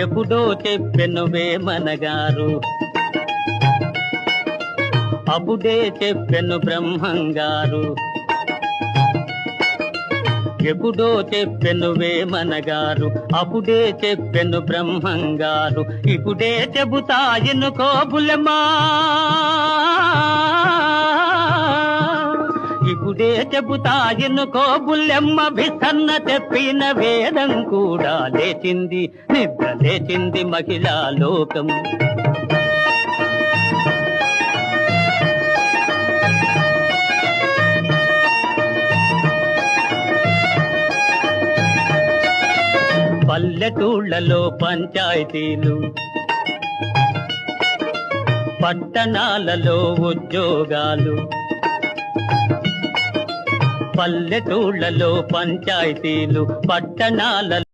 ఎప్పుడో చెప్పెను వేమనగారు, అప్పుడే చెప్పెను బ్రహ్మంగారు. ఎప్పుడో చెప్పెను వేమనగారు, అప్పుడే చెప్పెను బ్రహ్మంగారు. ఇప్పుడే చెబుతా ఎన్నుకో బుల్లెమ్మా, ఇప్పుడే చెబుతా ఎన్నుకో బుల్లెమ్మ. విసన్న చెప్పిన వేదం కూడా లేచింది, నిద్ర లేచింది మహిళా లోకం. పల్లెటూళ్ళలో పంచాయతీలు, పట్టణాలలో ఉద్యోగాలు. పల్లెటూళ్ళలో పంచాయతీలు, పట్టణాలలో